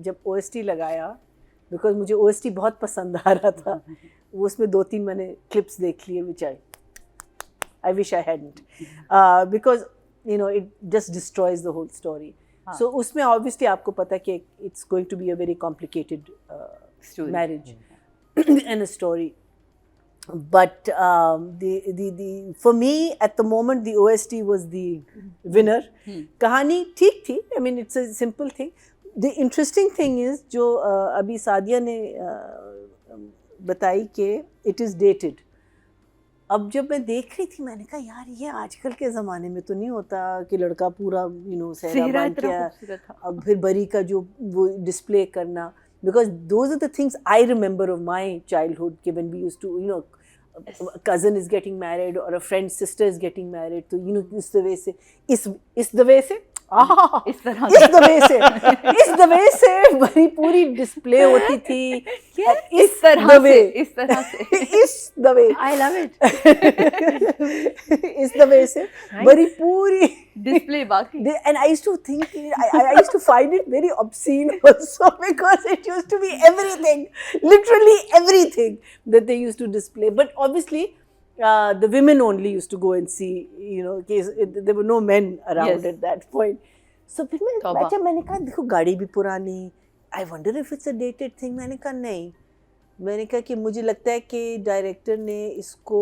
जब OST लगाया, because मुझे OST बहुत पसंद आ रहा था, वो उसमें 2-3 मैंने क्लिप्स देख लिए which I wish I hadn't, because you know it just destroys the whole story. So उसमें ऑब्वियसली आपको पता है कि it's going to be a very complicated marriage and a story. But for me at the moment the OST was the winner. कहानी ठीक थी. I mean it's a simple thing. The interesting thing is जो अभी सादिया ने बताई कि it is dated. अब जब मैं देख रही थी मैंने कहा यार ये आजकल के ज़माने में तो नहीं होता कि लड़का पूरा सेहरा बांध के, अब फिर बरी का जो वो डिस्प्ले करना, because those are the things I remember of my childhood when we used to a cousin is getting married or a friend's sister is getting married, तो इस दवे से इस दवे से बड़ी पूरी डिस्प्ले होती थी. इस दवे I love it. इस दवे से बड़ी पूरी display बाकी. And I used to think, I used to find it very obscene also, because it used to be everything, literally everything that they used to display. But obviously, the women only used to go and see, there were no men around at that point. So फिर मैंने कहा देखो गाड़ी भी पुरानी, I wonder if it's a dated thing. मैंने कहा नहीं, मैंने कहा कि मुझे लगता है कि डायरेक्टर ने इसको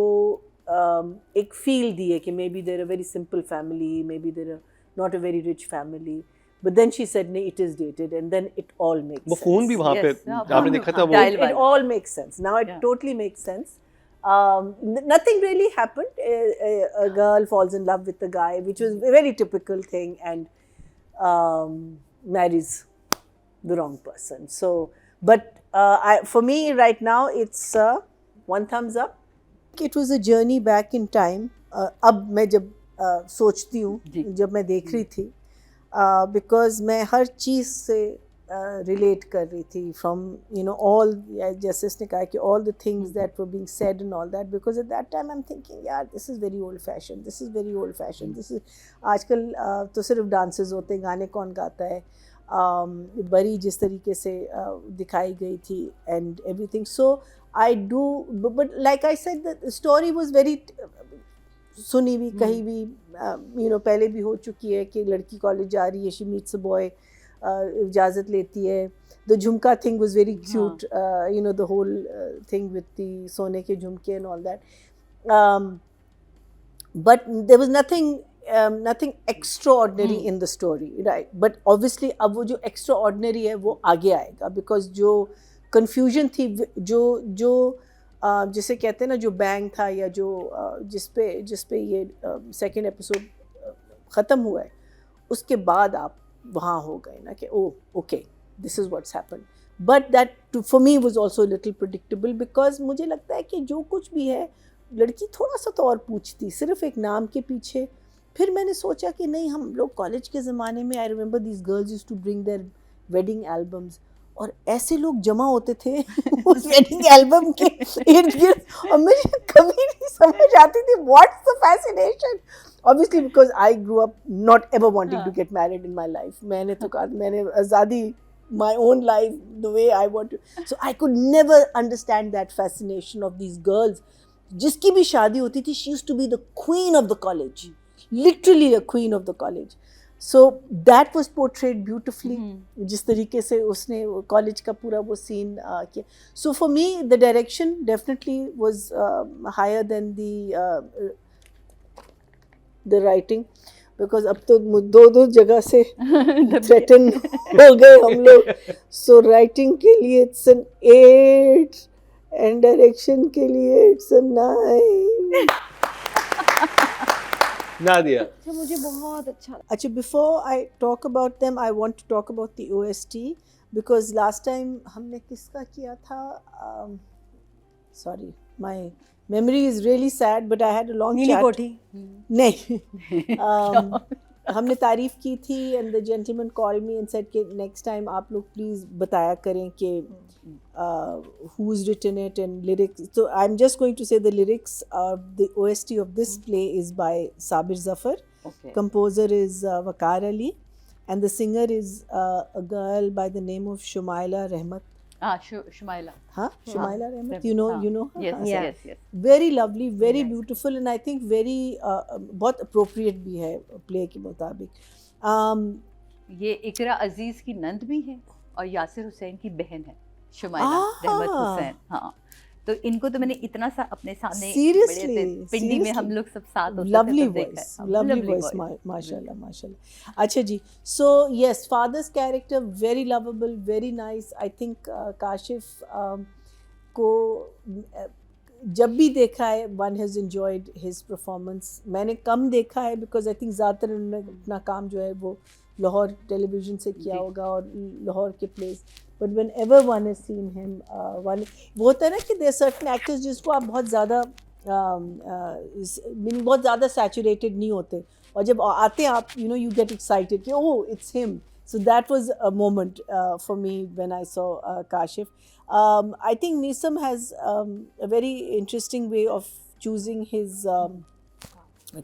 एक फील दी है कि maybe they're a very simple family, maybe they're not a very rich family. But then she said, "No, it is dated," and then it all makes sense. वो फोन भी वहाँ पे आपने देखा था वो. It all makes sense. Now it totally makes sense. Nothing really happened. A girl falls in love with a guy, which was a very typical thing, and marries the wrong person. So, but for me right now, it's one thumbs up. It was a journey back in time. अब मैं जब सोचती हूँ, जब मैं देख रही थी, because मैं हर चीज़ से relate कर रही थी, from all, जैसे उसने कहा कि all the things that were being said and all that, because at that time I'm thinking यार this is very old fashioned, this is very old fashioned, this is आजकल तो सिर्फ dances होते हैं, गाने कौन गाता है, बड़ी जिस तरीके से दिखाई गई थी and everything. So I do, but like I said, the story was very सुनी भी कहीं भी पहले भी हो चुकी है कि लड़की कॉलेज जा रही है, she meets a boy, इजाज़त लेती है. The झुमका thing was very cute, the whole thing with the सोने के झुमके and all that, but there was nothing extraordinary in the story, right? But obviously अब वो जो extraordinary है वो आगे आएगा, because जो confusion थी, जो जिसे कहते हैं ना, जो बैंग था या जो जिस पे ये सेकेंड एपिसोड ख़त्म हुआ है, उसके बाद आप वहाँ हो गए ना कि okay this is what's happened. But that for me was also little predictable, because मुझे लगता है कि जो कुछ भी है लड़की थोड़ा सा तो और पूछती, सिर्फ एक नाम के पीछे. फिर मैंने सोचा कि नहीं, हम लोग कॉलेज के ज़माने में, I remember these girls used to bring their wedding albums, और ऐसे लोग जमा होते थे उस वेडिंग एल्बम के इर्द गिर्द, और मुझे कभी नहीं समझ आती थी what's the fascination. Obviously because I grew up not ever wanting to get married in my life. मैंने तो कहा, मैंने आज़ादी, my own life the way I want to, so I could never understand that fascination of these girls. जिसकी भी शादी होती थी, she used to be the queen of the college, literally a queen of the college. So that was portrayed beautifully. जिस तरीके से उसने college का पूरा वो सीन किया. So for me the direction definitely was higher than the writing, because अब तो दो जगह से threaten हो गए हम लोग. So writing के लिए it's an 8 and direction के लिए it's a 9. नादिया, मुझे बहुत अच्छा, before I talk about them, I want to talk about the OST, because last time हमने किसका किया था, sorry, my memory is really sad, but I had a long नीली chat. कोठी नहीं, हमने तारीफ़ की थी, and the gentleman called me and said कि next time आप लोग please बताया करें कि who's written it and lyrics. So I'm just going to say the lyrics of the OST of this play is by Sabir Zafar. Okay. Composer is Waqar Ali, and the singer is a girl by the name of Shumaila Rahmat. Shumaila. Huh? Shumaila Rahmat. Rahmat, You know, हाँ. you know her? Yes, हाँ, yes, yes. very lovely, very Yes. beautiful, and I think very बहुत appropriate भी है play के मुताबिक. ये इकरा अजीज की नंद भी है और यासिर हुसैन की बहन है शुमाइला रहमत हुसैन. हाँ, तो इनको तो मैंने इतना सा अपने सामने Seriously, बड़े थे, पिंडी में हम लोग सब साथ होते lovely थे तो देखा voice, है. lovely voice, माशाल्लाह माशाल्लाह. अच्छा जी, so yes, father's character very lovable, very nice. I think Kashif को जब भी देखा है one has enjoyed his performance. मैंने कम देखा है because I think ज़्यादातर उन्होंने अपना काम जो है वो लाहौर टेलीविज़न से किया होगा और लाहौर के place. But whenever one has seen him, one वो होता है ना कि there are certain actors जिसको आप बहुत ज़्यादा बहुत ज़्यादा saturated नहीं होते और जब आते हैं आप you get excited कि oh it's him. So that was a moment for me when I saw Kashif. I think Neesam has a very interesting way of choosing his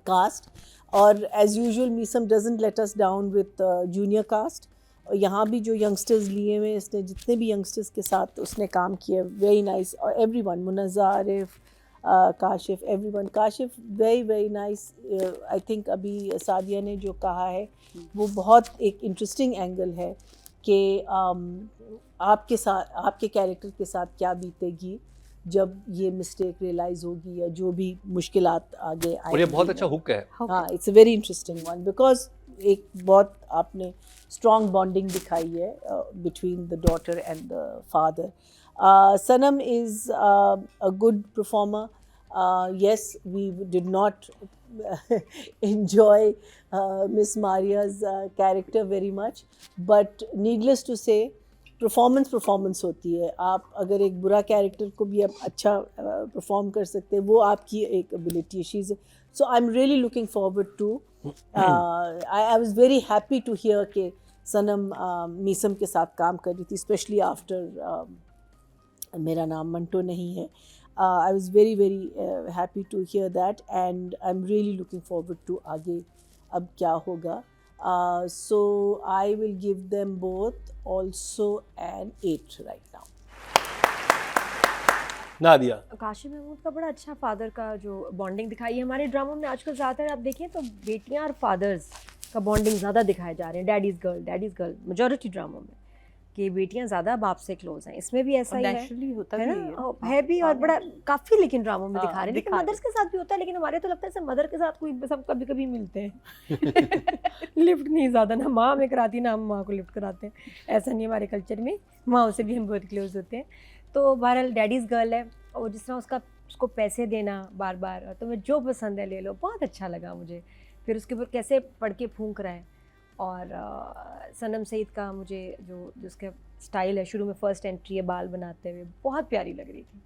cast. और as usual Neesam doesn't let us down with junior cast. और यहाँ भी जो youngsters लिए हुए इसने जितने भी यंगस्टर्स के साथ उसने काम किया वेरी नाइस. और everyone Munazza Arif Kashif everyone Kashif very very nice. I think अभी सादिया ने जो कहा है वो बहुत एक इंटरेस्टिंग एंगल है कि आपके साथ आपके कैरेक्टर के साथ क्या बीतेगी जब ये मिस्टेक रियलाइज होगी या जो भी मुश्किलात आगे आएंगी. और ये बहुत अच्छा हुक है. हाँ, it's a very interesting one because एक बहुत आपने स्ट्रॉन्ग बॉन्डिंग दिखाई है between the daughter and the father. Sanam is a good performer. Yes, we did not enjoy Miss Maria's character very much, but needless to say, performance होती है. आप अगर एक बुरा कैरेक्टर को भी आप अच्छा परफॉर्म कर सकते हैं वो आपकी एक एबिलिटी है. So I am really looking forward to. I was very happy to hear कि सनम नीसम के साथ काम कर रही थी, स्पेशली आफ्टर मेरा नाम मंटो नहीं है. I was very very happy to hear that and I'm really looking forward to आगे अब क्या होगा. So I will give them both also an 8 right now. Nadia. Kashif Mahmood का बड़ा अच्छा फादर का जो बॉन्डिंग दिखाई है हमारे ड्रामों में आजकल ज़्यादातर आप देखें तो बेटियां और फादर्स का बॉन्डिंग ज़्यादा दिखाए जा रहे हैं. डैडीज़ गर्ल मेजॉरिटी ड्रामों में कि बेटियां ज़्यादा बाप से क्लोज हैं. इसमें भी ऐसा ही है, नेचुरली होता है भी ना, है भी. और बड़ा काफ़ी लेकिन ड्रामों में हाँ, दिखा रहे हैं. लेकिन दिखा मदर्स के साथ भी होता है, लेकिन हमारे तो लगता है सब मदर के साथ कोई सब कभी कभी मिलते हैं लिफ्ट नहीं ज़्यादा, ना माँ हमें कराती ना हम माँ को लिफ्ट कराते हैं. ऐसा नहीं हमारे कल्चर में, माँ से भी हम बहुत क्लोज होते हैं. तो बहरहाल डैडीज़ गर्ल है और जिस तरह उसको पैसे देना बार बार, तुम्हें जो पसंद है ले लो, बहुत अच्छा लगा मुझे. फिर उसके ऊपर कैसे पढ़ के फूंक रहा है. और सनम सईद का मुझे जो उसका स्टाइल है, शुरू में फर्स्ट एंट्री है बाल बनाते हुए, बहुत प्यारी लग रही थी.